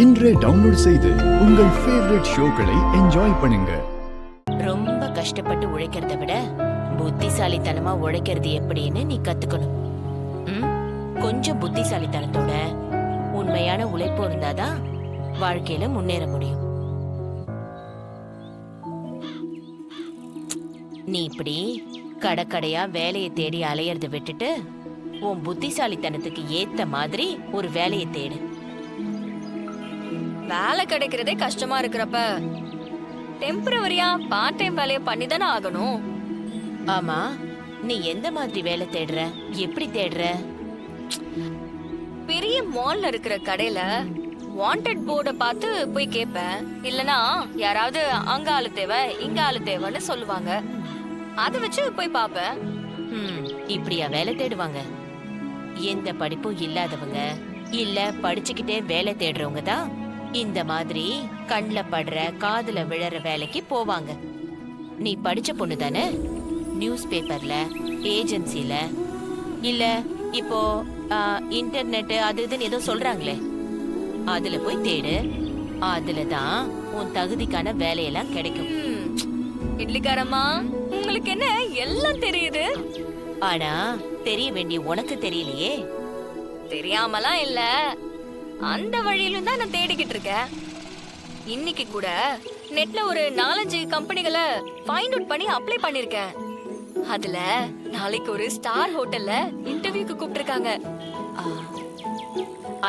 இன்றே டவுன்லோட் செய்து உங்கள் ஃபேவரட் ஷோக்களை என்ஜாய் பண்ணுங்க. ரொம்ப கஷ்டப்பட்டு உழைக்கிறத விட புத்திசாலித்தனமா உழைக்கிறது எப்படின்னு நீ கத்துக்கணும். கொஞ்சம் புத்திசாலித்தனத்தோட உண்மையான உழைப்பு இருந்தாதான் வாழ்க்கையில முன்னேற முடியும். நீ இப்படி கடக்கடையா வேலையை தேடி அலையறத விட்டுட்டு உன் புத்திசாலித்தனத்துக்கு ஏத்த மாதிரி ஒரு வேலையை தேடு. வேலை கிடைக்கிறதே கஷ்டமா இருக்கிறப்ப டெம்பரவரியா பார்ட் டைம் வேலையை பண்ணி தானே ஆகணும். ஆமா, நீ எந்த மாதிரி வேலை தேடுற, எப்படி தேடுற? பெரிய மால்ல இருக்கிற கடையில வாண்டட் போர்டை பார்த்து போய் கேட்பேன். இல்லனா யாராவது அங்க ஆளு தேவை இங்க ஆளு தேவைன்னு சொல்லுவாங்க. அதை வச்சு போய் பாப்பேன். இப்படியா வேலை தேடுவாங்க? எந்த படிப்பும் இல்லாதவங்க இல்ல படிச்சுக்கிட்டே வேலை தேடுறவங்க தான் இந்த மாதிரி கண்ல படுற காதுல விழற வேலைக்கு போவாங்க. நீ படிச்ச பொண்ணு தானே? நியூஸ் பேப்பர்ல, ஏஜென்சில, இல்ல இப்போ இன்டர்நெட் அது இதுன்னு ஏதோ சொல்றாங்களே, அதுல போய் தேடு. அதுலதான் உன் தகுதிக்கான வேலையெல்லாம் கிடைக்கும். இட்லிக்காரம்மா, உங்களுக்கு என்ன எல்லாம் தெரியுது? ஆனா தெரிய வேண்டிய உனக்கு தெரியலையே. தெரியாமலாம் இல்ல, அந்த வழியிலும் தான் நான் தேடிக்கிட்டு இருக்கேன். இன்னைக்கு கூட நெட்ல ஒரு 4-5 கம்பெனிகளை ஃபைண்ட் அவுட் பண்ணி அப்ளை பண்ணிருக்கேன். அதுல நாளைக்கு ஒரு ஸ்டார் ஹோட்டல்ல இன்டர்வியூக்கு கூப்பிட்டிருக்காங்க.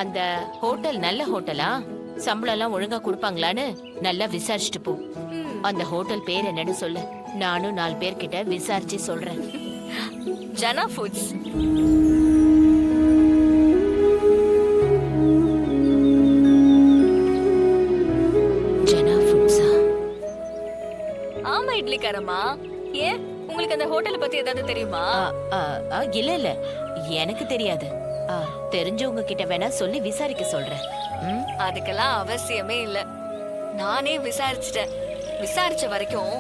அந்த ஹோட்டல் நல்ல ஹோட்டலா? சம்பளம் எல்லாம் ஒழுங்கா கொடுப்பாங்களான்னு நல்லா விசாரிச்சுட்டு போ. அந்த ஹோட்டல் பேர் என்னன்னு சொல்லு, நானும் 4 பேர்கிட்ட விசாரிச்சு சொல்றேன். ஜனா ஃபுட்ஸ். ஜனா ஃபுட்ஸா? ஆமா இட்லிக்காரம்மா. ஏன், உங்களுக்கு அந்த ஹோட்டலை பத்தி ஏதாவது தெரியுமா? இல்ல இல்ல, எனக்கு தெரியாது. தெரிஞ்சவங்க கிட்ட வேணா சொல்லி விசாரிக்க சொல்றேன். அதுக்கெல்லாம் அவசியமே இல்ல, நானே விசாரிச்சிட்டேன். விசாரிச்ச வரைக்கும்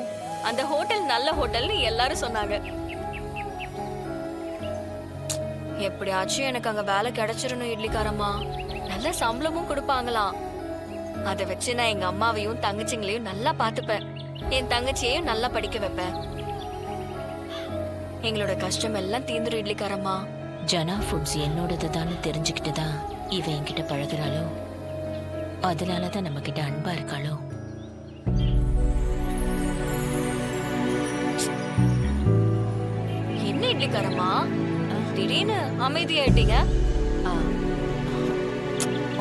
அந்த ஹோட்டல் நல்ல ஹோட்டல்னு எல்லாரும் சொன்னாங்க. எப்படியாச்சும் எனக்கு அங்க வேலை கிடைச்சிடணும் இட்லிக்காரம்மா. நல்ல சம்பளமும் கொடுப்பாங்களாம். அதை வச்சு நான் எங்க அம்மாவையும் தங்கச்சிங்களையும் நல்லா பாத்துப்பேன். என் தங்கச்சியையும் நல்லா படிக்க வைப்பேன். எங்களோட கஷ்டம் எல்லாம் தீந்துரும் இட்லிக்காரம்மா. ஜனா ஃபுட்ஸ் என்னோடது தான் தெரிஞ்சுக்கிட்டுதான் இவ என்கிட்ட பழகுறாளோ, அதனாலதான் நம்ம கிட்ட அன்பா இருக்காளோ. என்ன இட்லிக்காரம்மா, திடீர்னு அமைதியாயிட்டீங்க?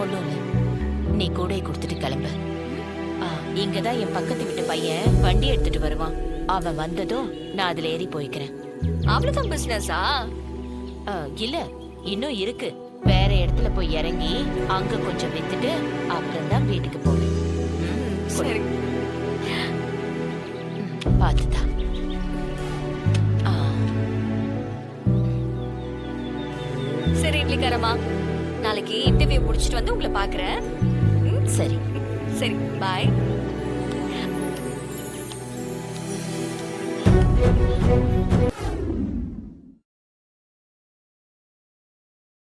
ஒண்ணும் இல்ல, நீ கூடை கொடுத்துட்டு கிளம்ப. இங்கதான் என் பக்கத்து வீட்டு பையன் வண்டி எடுத்துட்டு வருவான். அவன் வந்ததும் நான் அதுல ஏறி போய்க்கிறேன். அவ்வளவுதான் பிசினஸா? இல்ல, இன்னும் இருக்கு. வேற இடத்துல போய் இறங்கி அங்க கொஞ்சம் வித்துட்டு அப்புறம் தான் வீட்டுக்கு போவேன். சரி, பாத்துதா. சரி இட்லிக்காரம்மா, நாளைக்கு இன்டர்வியூ முடிச்சிட்டு வந்து உங்களை பாக்குறேன். சரி சரி, பாய்.